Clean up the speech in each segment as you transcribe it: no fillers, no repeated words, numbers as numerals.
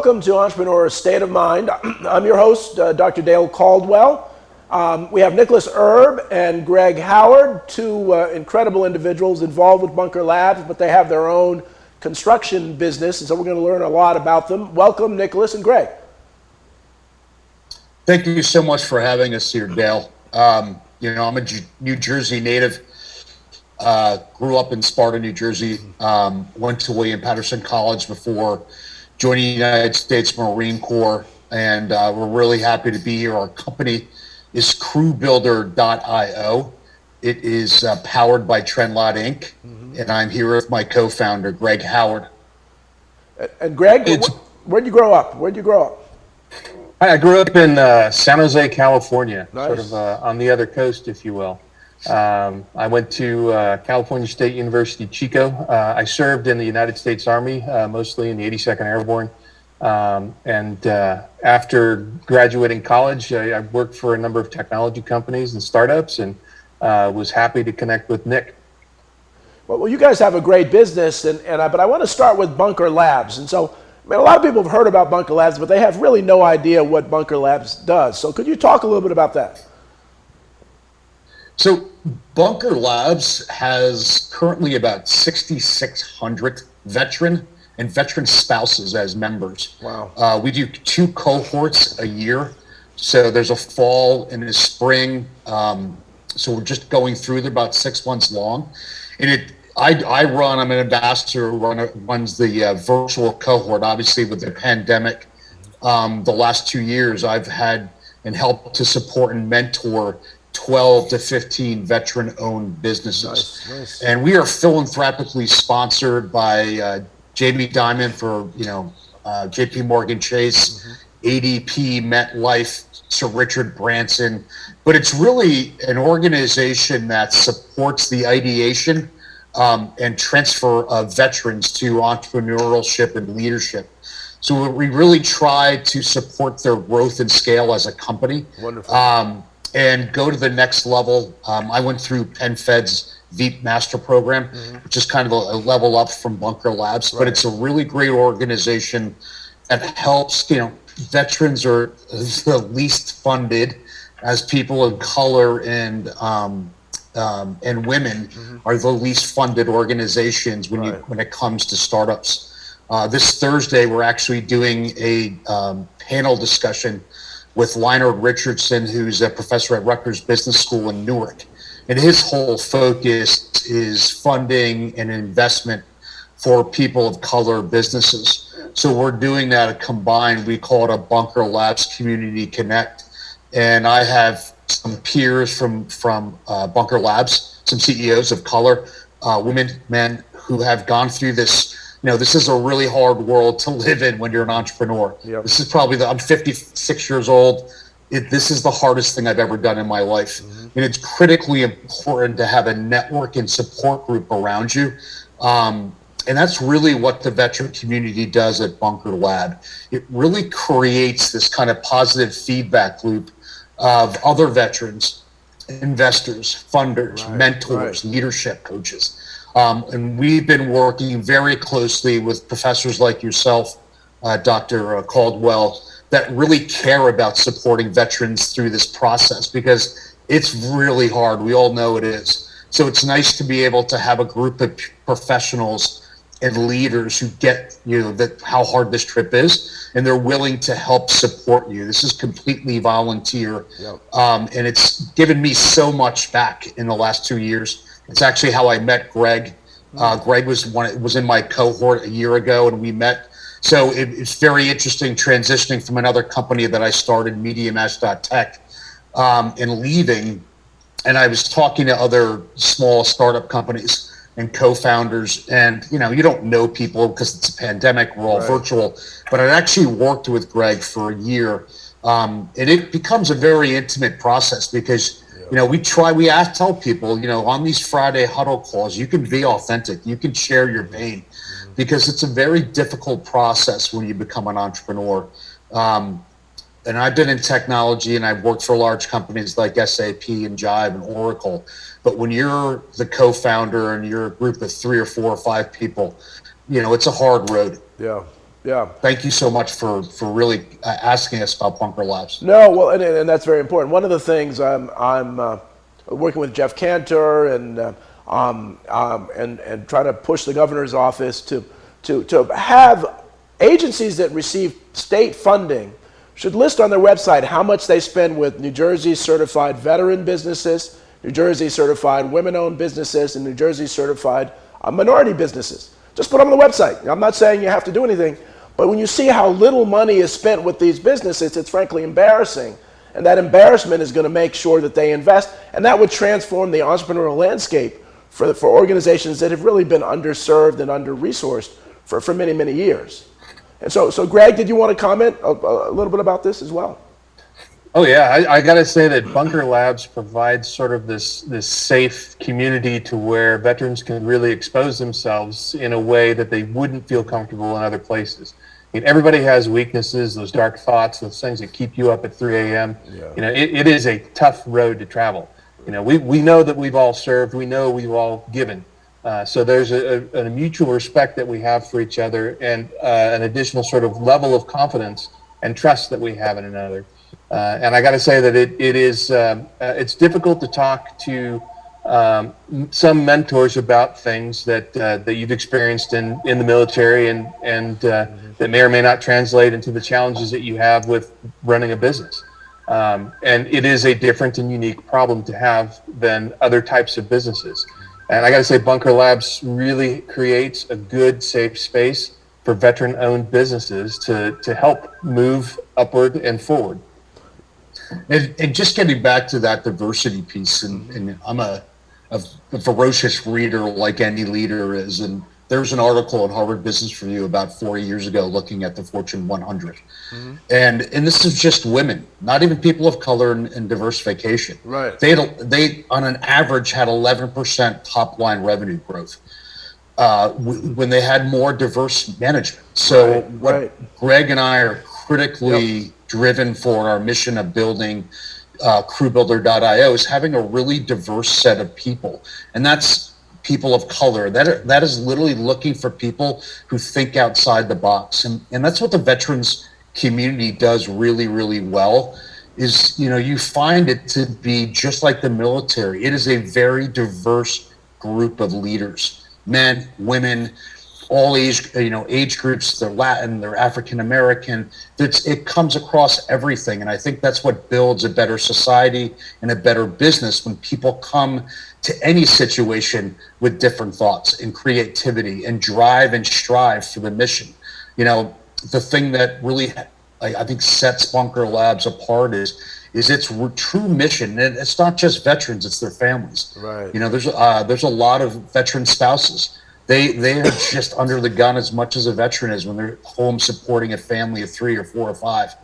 welcome to Entrepreneur State of Mind. I'm your host, Dr. Dale Caldwell. We have Nicholas Erb and Greg Howard, two incredible individuals involved with Bunker Labs, but they have their own construction business, and so we're going to learn a lot about them. Welcome, Nicholas and Greg. Thank you so much for having us here, Dale. I'm a New Jersey native. Grew up in Sparta, New Jersey. Went to William Patterson College before joining the United States Marine Corps, and we're really happy to be here. Our company is CrewBuilder.io. It is powered by TrenLot Inc., and I'm here with my co-founder, Greg Howard. And Greg, where'd you grow up? I grew up in San Jose, California, Nice. sort of on the other coast, if you will. I went to California State University, Chico. I served in the United States Army, mostly in the 82nd Airborne. And after graduating college, I worked for a number of technology companies and startups, and was happy to connect with Nick. Well, you guys have a great business, but I want to start with Bunker Labs. And so, a lot of people have heard about Bunker Labs, but they have really no idea what Bunker Labs does. So could you talk a little bit about that? So Bunker Labs has currently about 6,600 veteran and veteran spouses as members. Wow. We do 2 cohorts a year. So there's a fall and a spring. So we're just going through, they're about 6 months long. And I'm an ambassador who runs the virtual cohort. Obviously with the pandemic, the last 2 years I've had and helped to support and mentor 12 to 15 veteran-owned businesses. Nice. And we are philanthropically sponsored by Jamie Dimon for, JP Morgan Chase, ADP, MetLife, Sir Richard Branson. But it's really an organization that supports the ideation and transfer of veterans to entrepreneurship and leadership. So we really try to support their growth and scale as a company. Wonderful. And go to the next level. I went through PenFed's Veep Master Program, which is kind of a level up from Bunker Labs, but it's a really great organization that helps, veterans are the least funded, as people of color and women are the least funded organizations when it comes to startups. This Thursday, we're actually doing a panel discussion with Leonard Richardson, who's a professor at Rutgers Business School in Newark. And his whole focus is funding and investment for people of color businesses. So we're doing that combined. We call it a Bunker Labs Community Connect. And I have some peers from Bunker Labs, some CEOs of color, women, men, who have gone through this. This is a really hard world to live in when you're an entrepreneur. Yep. This is probably I'm 56 years old. This is the hardest thing I've ever done in my life. And it's critically important to have a network and support group around you. And that's really what the veteran community does at Bunker Lab. It really creates this kind of positive feedback loop of other veterans, investors, funders, mentors, leadership coaches. And we've been working very closely with professors like yourself, Dr. Caldwell, that really care about supporting veterans through this process, because it's really hard. We all know it is. So it's nice to be able to have a group of professionals and leaders who get, that how hard this trip is, and they're willing to help support you. This is completely volunteer. Yep. And it's given me so much back in the last 2 years. It's actually how I met Greg. Greg was in my cohort a year ago, and we met. So it's very interesting transitioning from another company that I started, MediaMash.tech, and leaving. And I was talking to other small startup companies and co-founders, and you don't know people because it's a pandemic. We're all virtual. But I actually worked with Greg for a year, and it becomes a very intimate process because. We tell people, on these Friday huddle calls, you can be authentic, you can share your pain, because it's a very difficult process when you become an entrepreneur. And I've been in technology and I've worked for large companies like SAP and Jive and Oracle. But when you're the co-founder and you're a group of 3 or 4 or 5 people, it's a hard road. Yeah. Yeah. Thank you so much for really asking us about Bunker Labs. No, well, and that's very important. One of the things I'm working with Jeff Cantor and try to push the governor's office to have agencies that receive state funding should list on their website how much they spend with New Jersey certified veteran businesses, New Jersey certified women-owned businesses, and New Jersey certified minority businesses. Just put them on the website. I'm not saying you have to do anything, but when you see how little money is spent with these businesses, it's frankly embarrassing. And that embarrassment is going to make sure that they invest, and that would transform the entrepreneurial landscape for organizations that have really been underserved and under-resourced for many, many years. And so Greg, did you want to comment a little bit about this as well? Oh yeah, I got to say that Bunker Labs provides sort of this safe community to where veterans can really expose themselves in a way that they wouldn't feel comfortable in other places. I mean, everybody has weaknesses, those dark thoughts, those things that keep you up at 3 a.m. Yeah. You know, it is a tough road to travel. You know, we know that we've all served, we know we've all given. So there's a mutual respect that we have for each other, and an additional sort of level of confidence and trust that we have in another. And I got to say that it's difficult to talk to some mentors about things that you've experienced in the military and that may or may not translate into the challenges that you have with running a business. And it is a different and unique problem to have than other types of businesses. And I got to say, Bunker Labs really creates a good, safe space for veteran-owned businesses to help move upward and forward. And just getting back to that diversity piece, and I'm a ferocious reader like any leader is, and there was an article in Harvard Business Review about 4 years ago looking at the Fortune 100. And this is just women, not even people of color and diversification. Right. They on an average had 11% top line revenue growth when they had more diverse management. So what Greg and I are critically driven for our mission of building CrewBuilder.io is having a really diverse set of people, and that's people of color. That is literally looking for people who think outside the box, and that's what the veterans community does really, really well. Is, you know, you find it to be just like the military. It is a very diverse group of leaders, men, women, all age groups. They're Latin, they're African American. It comes across everything, and I think that's what builds a better society and a better business, when people come to any situation with different thoughts and creativity and drive and strive for the mission. You know, the thing that really I think sets Bunker Labs apart is its true mission, and it's not just veterans; it's their families. Right. You know, there's a lot of veteran spouses. They are just under the gun as much as a veteran is when they're home supporting a family of 3 or 4 or 5.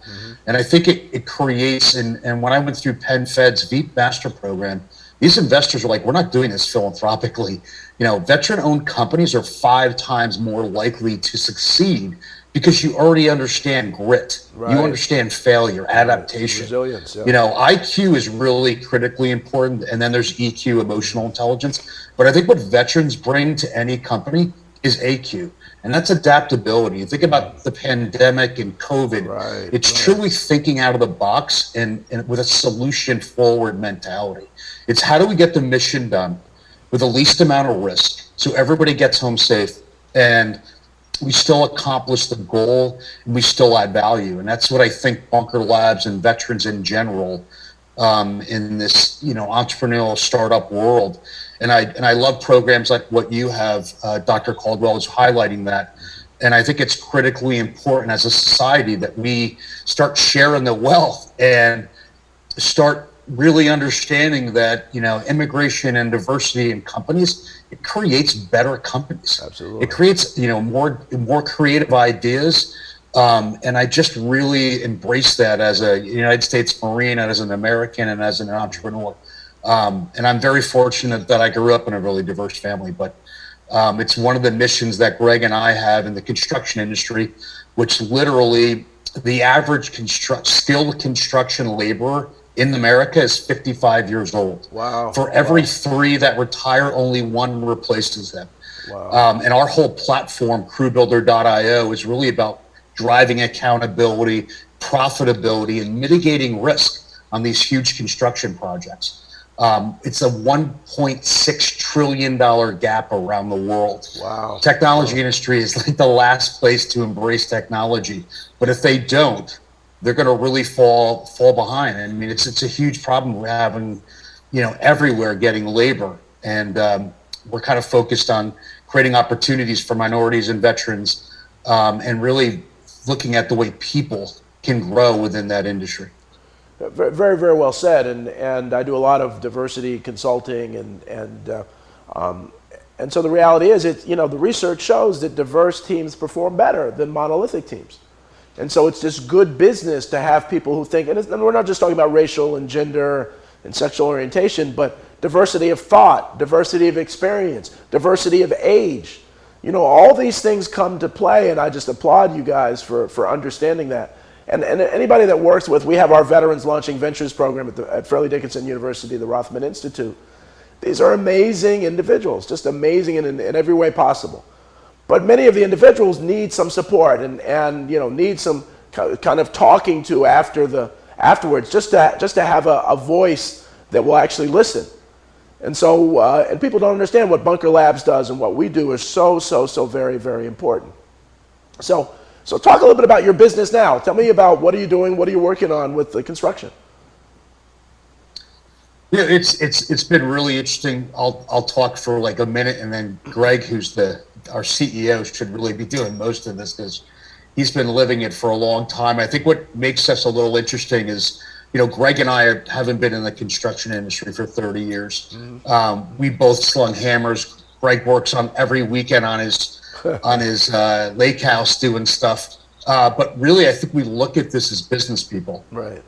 And I think it creates, and when I went through Penn Fed's VEEP Master Program, these investors are like, we're not doing this philanthropically. You know, veteran-owned companies are 5 times more likely to succeed because you already understand grit. Right. You understand failure, adaptation. Resilience, yeah. You know, IQ is really critically important, and then there's EQ, emotional intelligence. But I think what veterans bring to any company is AQ, and that's adaptability. You think about the pandemic and COVID. It's truly thinking out of the box and with a solution-forward mentality. It's how do we get the mission done with the least amount of risk so everybody gets home safe and we still accomplish the goal and we still add value. And that's what I think Bunker Labs and veterans in general in this, you know, entrepreneurial startup world. And I love programs like what you have. Dr. Caldwell is highlighting that. And I think it's critically important as a society that we start sharing the wealth and start really understanding that, you know, immigration and diversity in companies, it creates better companies. Absolutely. It creates, you know, more creative ideas. And I just really embrace that as a United States Marine and as an American and as an entrepreneur. And I'm very fortunate that I grew up in a really diverse family, but it's one of the missions that Greg and I have in the construction industry, which literally the average skilled construction laborer in America is 55 years old. Wow. For every 3 that retire, only 1 replaces them. Wow. And our whole platform, CrewBuilder.io, is really about driving accountability, profitability, and mitigating risk on these huge construction projects. It's a $1.6 trillion gap around the world. Wow. Technology industry is like the last place to embrace technology. But if they don't, they're going to really fall behind. I mean, it's a huge problem we're having, everywhere getting labor. And we're kind of focused on creating opportunities for minorities and veterans, and really looking at the way people can grow within that industry. Very, very well said. And I do a lot of diversity consulting, and so the reality is, the research shows that diverse teams perform better than monolithic teams. And so it's just good business to have people who think, and we're not just talking about racial and gender and sexual orientation, but diversity of thought, diversity of experience, diversity of age. All these things come to play, and I just applaud you guys for understanding that. And anybody that works with, we have our Veterans Launching Ventures program at Fairleigh Dickinson University, the Rothman Institute. These are amazing individuals, just amazing in every way possible. But many of the individuals need some support and need some kind of talking to afterwards, just to have a voice that will actually listen. And so, and people don't understand what Bunker Labs does, and what we do is so very, very important. So talk a little bit about your business now. Tell me about what are you doing, what are you working on with the construction? Yeah, it's been really interesting. I'll talk for like a minute, and then Greg, who's our CEO, should really be doing most of this because he's been living it for a long time. I think what makes us a little interesting is, Greg and I haven't been in the construction industry for 30 years. Mm-hmm. We both slung hammers. Greg works on every weekend on his lake house doing stuff. But really, I think we look at this as business people. Right.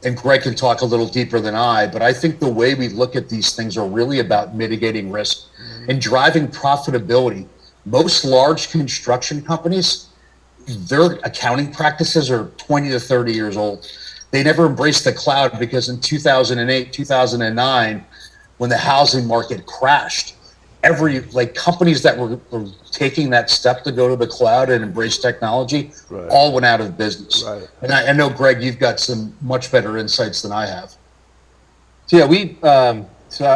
And Greg can talk a little deeper than I, but I think the way we look at these things are really about mitigating risk and driving profitability. Most large construction companies, their accounting practices are 20 to 30 years old. They never embraced the cloud because in 2008, 2009, when the housing market crashed, companies that were taking that step to go to the cloud and embrace technology, right, all went out of business. Right. And I know, Greg, you've got some much better insights than I have. So yeah,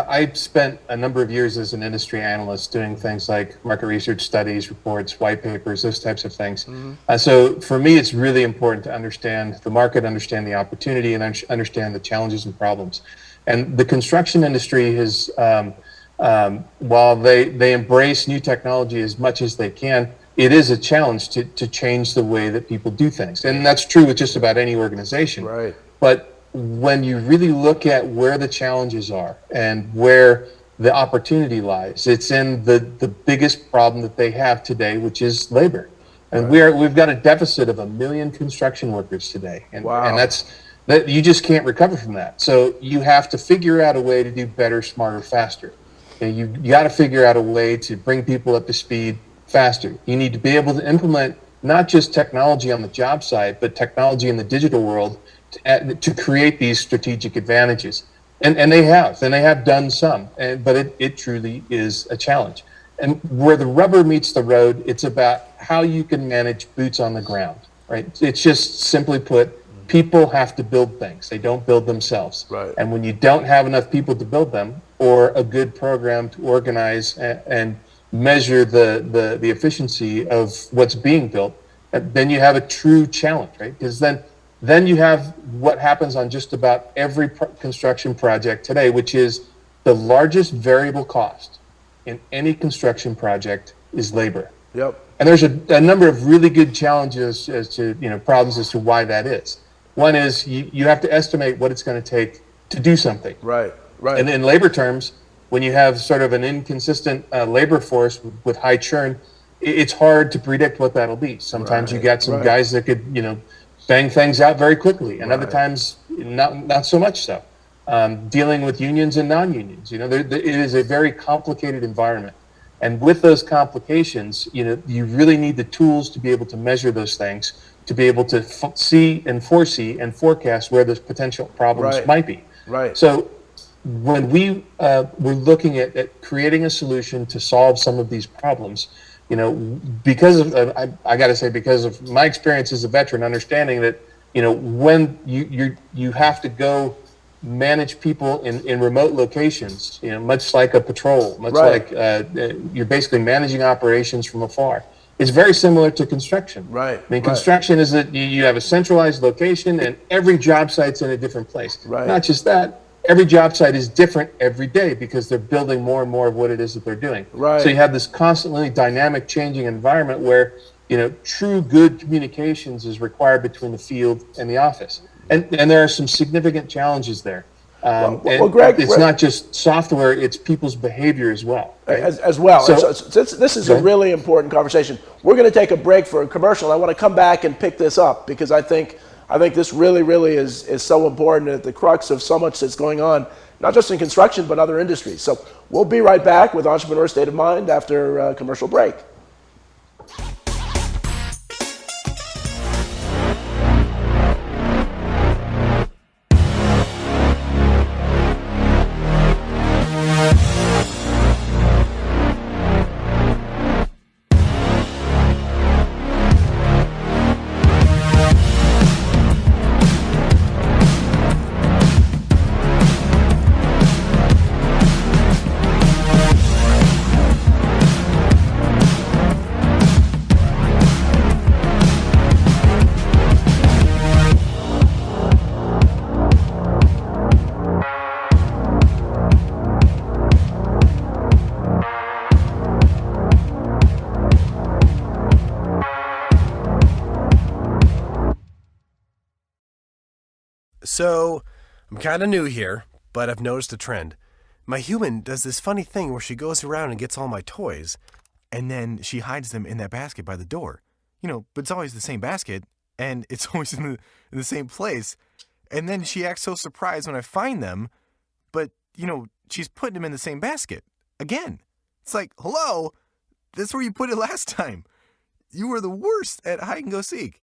I spent a number of years as an industry analyst doing things like market research studies, reports, white papers, those types of things. Mm-hmm. So for me, it's really important to understand the market, understand the opportunity, and understand the challenges and problems. And the construction industry has, while they embrace new technology as much as they can, it is a challenge to change the way that people do things. And that's true with just about any organization. Right. But when you really look at where the challenges are and where the opportunity lies, it's in the biggest problem that they have today, which is labor. And right, we've got a deficit of 1 million construction workers today. And, wow, and that you just can't recover from that. So you have to figure out a way to do better, smarter, faster. And you got to figure out a way to bring people up to speed faster. You need to be able to implement not just technology on the job site, but technology in the digital world to create these strategic advantages. And they have done some, but it truly is a challenge. And where the rubber meets the road, it's about how you can manage boots on the ground, right? It's just simply put, people have to build things. They don't build themselves. Right. And when you don't have enough people to build them, or a good program to organize and measure the efficiency of what's being built, then you have a true challenge, right? Because then you have what happens on just about every construction project today, which is the largest variable cost in any construction project is labor. Yep. And there's a number of really good challenges as to, problems as to why that is. One is you have to estimate what it's going to take to do something. Right. Right. And in labor terms, when you have sort of an inconsistent labor force with high churn, it's hard to predict what that'll be. Sometimes you got some guys that could, bang things out very quickly, and other times not so much so. Dealing with unions and non-unions, it is a very complicated environment. And with those complications, you really need the tools to be able to measure those things, to be able to see and foresee and forecast where those potential problems might be. Right. So when we were looking at creating a solution to solve some of these problems, because of I got to say, because of my experience as a veteran, understanding that when you have to go manage people in remote locations, much like a patrol, much Right. like you're basically managing operations from afar. It's very similar to construction. Right, I mean, right. construction is that you have a centralized location and every job site's in a different place. Right. Not just that, every job site is different every day because they're building more and more of what it is that they're doing. Right. So you have this constantly dynamic changing environment where, true good communications is required between the field and the office. And there are some significant challenges there. Well, And Greg, it's not just software, it's people's behavior as well. Right? as well. So- This is a really important conversation. We're going to take a break for a commercial. I want to come back and pick this up because I think this really is so important at the crux of so much that's going on, not just in construction, but other industries. So we'll be right back with Entrepreneur State of Mind after a commercial break. So, I'm kind of new here, but I've noticed a trend. My human does this funny thing where she goes around and gets all my toys, and then she hides them in that basket by the door. But it's always the same basket, and it's always in the same place. And then she acts so surprised when I find them, but, she's putting them in the same basket. Again. It's like, hello? That's where you put it last time. You were the worst at hide and go seek.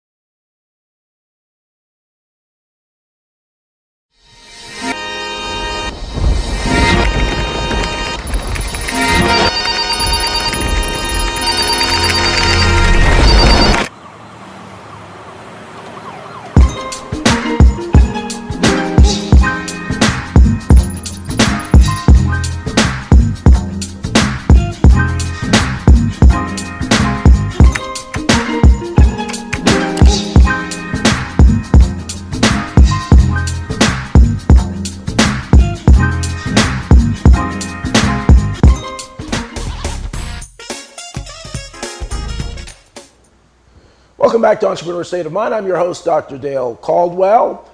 Welcome back to Entrepreneur State of Mind. I'm your host, Dr. Dale Caldwell.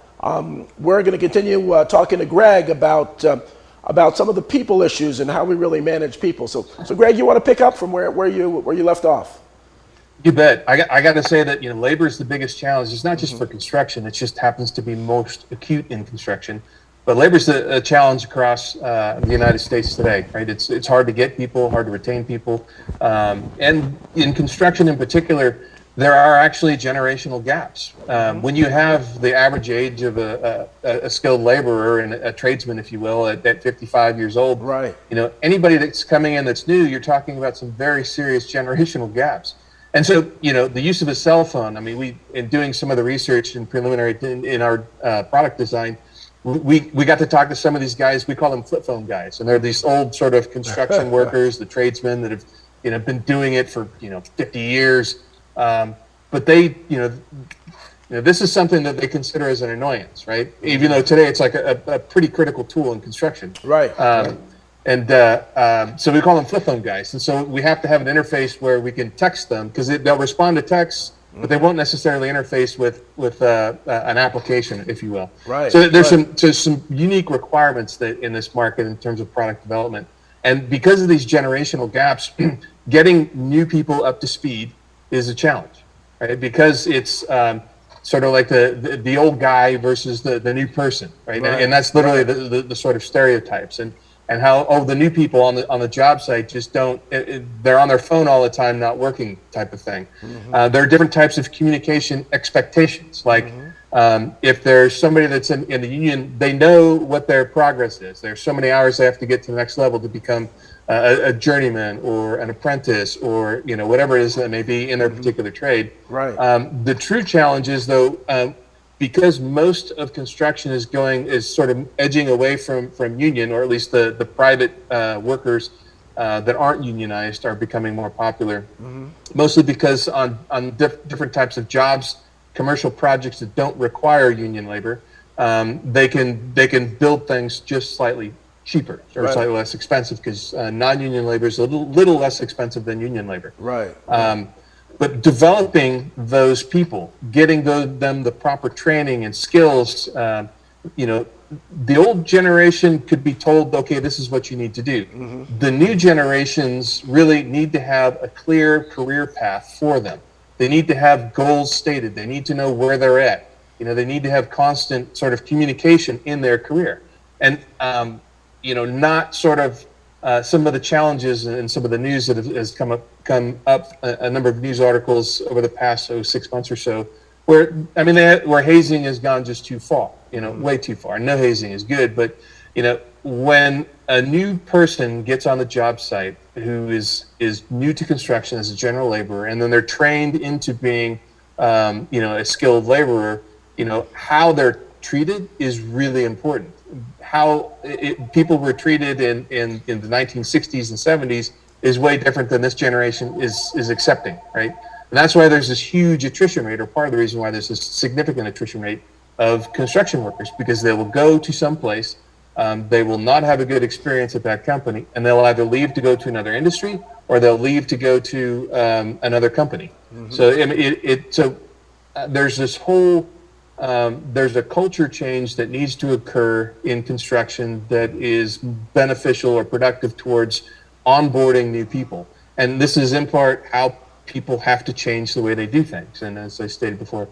We're going to continue talking to Greg about some of the people issues and how we really manage people. So Greg, you want to pick up from where you left off? You bet. I got to say that labor is the biggest challenge. It's not just for construction; it just happens to be most acute in construction. But labor is a challenge across the United States today, right? It's hard to get people, hard to retain people, and in construction in particular, there are actually generational gaps. When you have the average age of a skilled laborer and a tradesman, if you will, at 55 years old, right? Anybody that's coming in that's new, you're talking about some very serious generational gaps. And so, the use of a cell phone, I mean, in doing some of the research and preliminary in our product design, we got to talk to some of these guys. We call them flip phone guys, and they're these old sort of construction workers, the tradesmen that have been doing it for 50 years. But they, this is something that they consider as an annoyance, right? Even though today it's like a pretty critical tool in construction, right? So we call them flip phone guys, and so we have to have an interface where we can text them because they'll respond to texts, but they won't necessarily interface with an application, if you will. Right. So there's some unique requirements that in this market in terms of product development, and because of these generational gaps, getting new people up to speed is a challenge, right? Because it's sort of like the old guy versus the new person, right? And that's literally the sort of stereotypes and how the new people on the job site just don't, they're on their phone all the time, not working type of thing. There are different types of communication expectations, like If there's somebody that's in the union, they know what their progress is. There's so many hours they have to get to the next level to become a journeyman or an apprentice or whatever it is that may be in their particular trade. Right. The true challenge is though, because most of construction is sort of edging away from union, or at least the private workers that aren't unionized are becoming more popular. Mostly because on different types of jobs, commercial projects that don't require union labor, they can build things just slightly cheaper or slightly less expensive, because non-union labor is a little less expensive than union labor. Right. But developing those people, getting them the proper training and skills, the old generation could be told, okay, this is what you need to do. The new generations really need to have a clear career path for them. They need to have goals stated. They need to know where they're at. They need to have constant sort of communication in their career. And, not sort of some of the challenges and some of the news that has come up, a number of news articles over the past 6 months or so, where hazing has gone just too far, way too far. No hazing is good, but when a new person gets on the job site who is new to construction as a general laborer, and then they're trained into being, a skilled laborer, how they're treated is really important. How people were treated in the 1960s and 70s is way different than this generation is accepting, right? And that's why there's this huge attrition rate, or part of the reason why there's this significant attrition rate of construction workers, because they will go to some place, they will not have a good experience at that company, and they'll either leave to go to another industry or they'll leave to go to another company. So there's this whole there's a culture change that needs to occur in construction that is beneficial or productive towards onboarding new people. And this is in part how people have to change the way they do things. And as I stated before,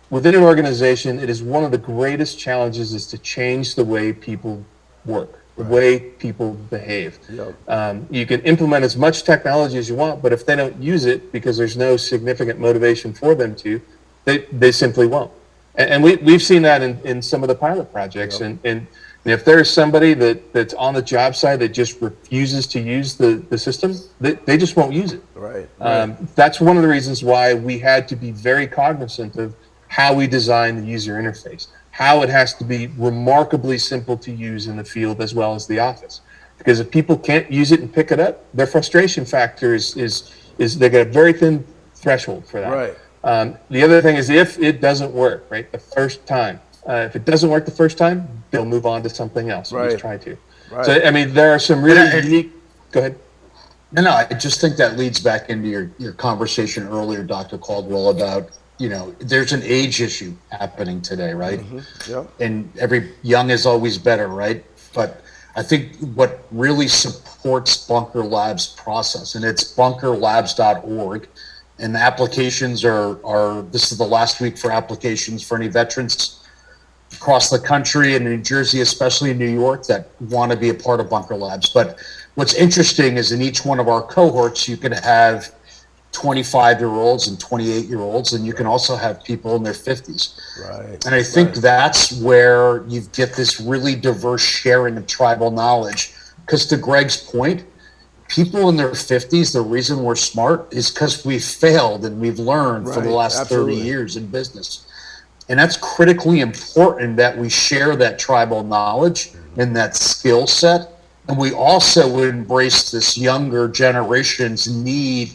within an organization, it is one of the greatest challenges is to change the way people work, the way people behave. You can implement as much technology as you want, but if they don't use it because there's no significant motivation for them to, they simply won't. And we've seen that in some of the pilot projects. And if there's somebody that's on the job site that just refuses to use the system, they just won't use it. Right. That's one of the reasons why we had to be very cognizant of how we design the user interface, how it has to be remarkably simple to use in the field as well as the office. Because if people can't use it and pick it up, their frustration factor is they got a very thin threshold for that. Right. The other thing is, if it doesn't work, right, the first time, if it doesn't work the first time, they'll move on to something else. At least try to. Right. So, there are some really unique. Go ahead. No, I just think that leads back into your conversation earlier, Dr. Caldwell, about, there's an age issue happening today, right? And every young is always better, right? But I think what really supports Bunker Labs process, and it's bunkerlabs.org, and the applications are this is the last week for applications for any veterans across the country, and New Jersey, especially in New York, that want to be a part of Bunker Labs. But what's interesting is in each one of our cohorts, you can have 25-year-olds and 28-year-olds, and you can also have people in their 50s. Right. And I think that's where you get this really diverse sharing of tribal knowledge. Because to Greg's point, people in their 50s, the reason we're smart is because we've failed and we've learned for the last 30 years in business. And that's critically important that we share that tribal knowledge and that skill set. And we also embrace this younger generation's need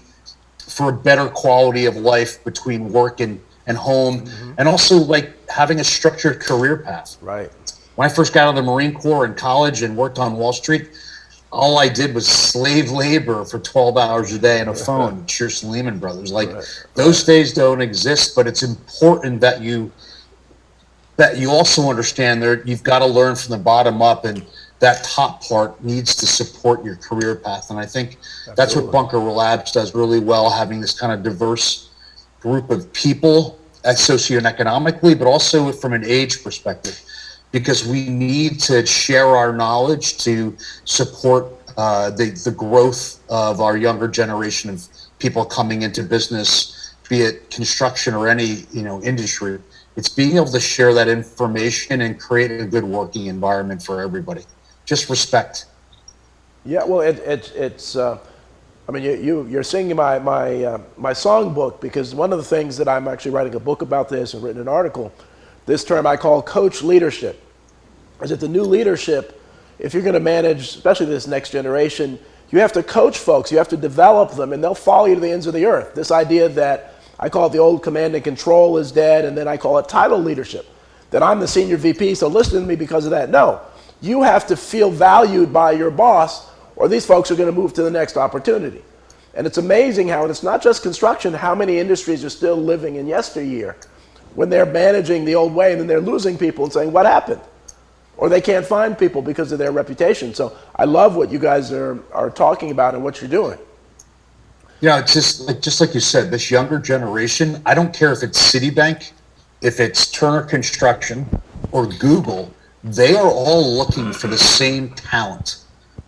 for a better quality of life between work and home, and also like having a structured career path. Right. When I first got out of the Marine Corps in college and worked on Wall Street, all I did was slave labor for 12 hours a day on a phone, Cheers and Lehman Brothers. Those days don't exist, but it's important that you also understand that you've got to learn from the bottom up, and that top part needs to support your career path. And I think that's what Bunker Labs does really well, having this kind of diverse group of people socioeconomically, but also from an age perspective, because we need to share our knowledge to support the growth of our younger generation of people coming into business, be it construction or any industry. It's being able to share that information and create a good working environment for everybody. Just respect. Yeah, well, it's. I mean, you're singing my songbook, because one of the things that I'm actually writing a book about this and written an article. This term I call coach leadership. Is that the new leadership? If you're going to manage, especially this next generation, you have to coach folks. You have to develop them, and they'll follow you to the ends of the earth. This idea that I call it the old command and control is dead, and then I call it title leadership. That I'm the senior VP, so listen to me because of that. No, you have to feel valued by your boss, or these folks are going to move to the next opportunity. And it's amazing how, and it's not just construction, how many industries are still living in yesteryear when they're managing the old way, and then they're losing people and saying, what happened? Or they can't find people because of their reputation. So I love what you guys are talking about and what you're doing. Yeah, it's just like you said, this younger generation, I don't care if it's Citibank, if it's Turner Construction or Google, they are all looking for the same talent.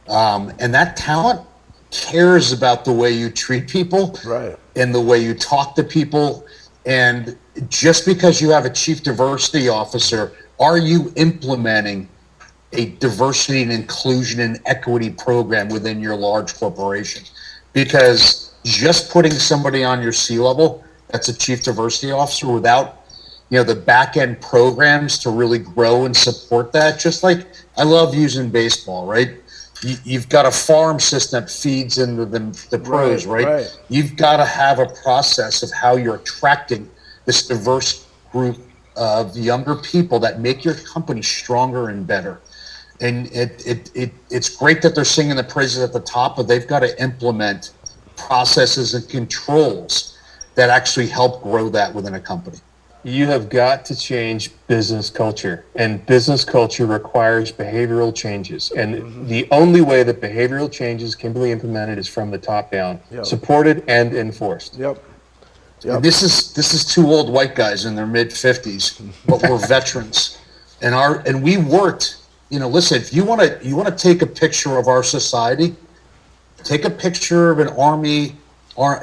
And that talent cares about the way you treat people, right, and the way you talk to people. And just because you have a chief diversity officer, are you implementing a diversity and inclusion and equity program within your large corporation? Because just putting somebody on your C-level that's a chief diversity officer without, the back end programs to really grow and support that, just like I love using baseball, right? You've got a farm system that feeds into the pros, right? You've got to have a process of how you're attracting this diverse group of younger people that make your company stronger and better. And it's great that they're singing the praises at the top, but they've got to implement processes and controls that actually help grow that within a company. You have got to change business culture, and business culture requires behavioral changes. And the only way that behavioral changes can be implemented is from the top down, supported and enforced. Yep. And this is two old white guys in their mid 50s, but we're veterans, and we worked. Listen, if you want to take a picture of our society, take a picture of an Army,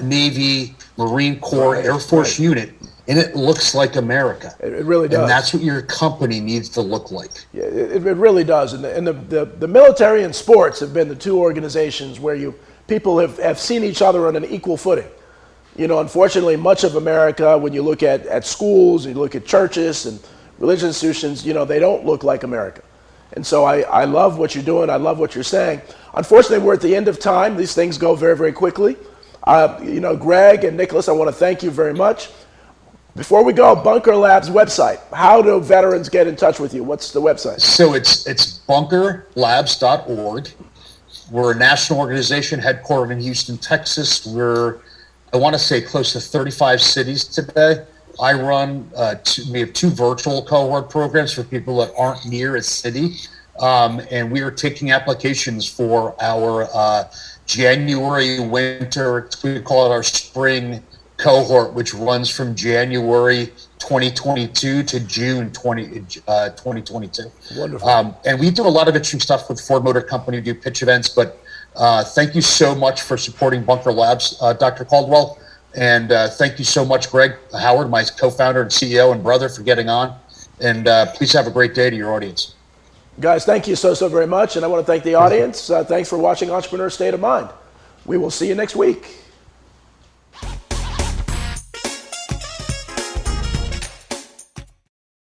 Navy, Marine Corps, Air Force unit, and it looks like America. It really does. And that's what your company needs to look like. Yeah, it really does. And the military and sports have been the two organizations where people have seen each other on an equal footing. Unfortunately, much of America, when you look at schools, and you look at churches and religious institutions, they don't look like America. And so I love what you're doing. I love what you're saying. Unfortunately, we're at the end of time. These things go very, very quickly. Greg and Nicholas, I want to thank you very much. Before we go, Bunker Labs website. How do veterans get in touch with you? What's the website? So it's bunkerlabs.org. We're a national organization headquartered in Houston, Texas. I want to say close to 35 cities today. I run, we have two virtual cohort programs for people that aren't near a city. And we are taking applications for our January, winter, we call it our spring cohort, which runs from January 2022 to June 2022. Wonderful. And we do a lot of interesting stuff with Ford Motor Company. We do pitch events, but thank you so much for supporting Bunker Labs, Dr. Caldwell. And thank you so much, Greg Howard, my co-founder and CEO and brother, for getting on. And please have a great day to your audience. Guys, thank you so very much. And I want to thank the audience. Thanks for watching Entrepreneur State of Mind. We will see you next week.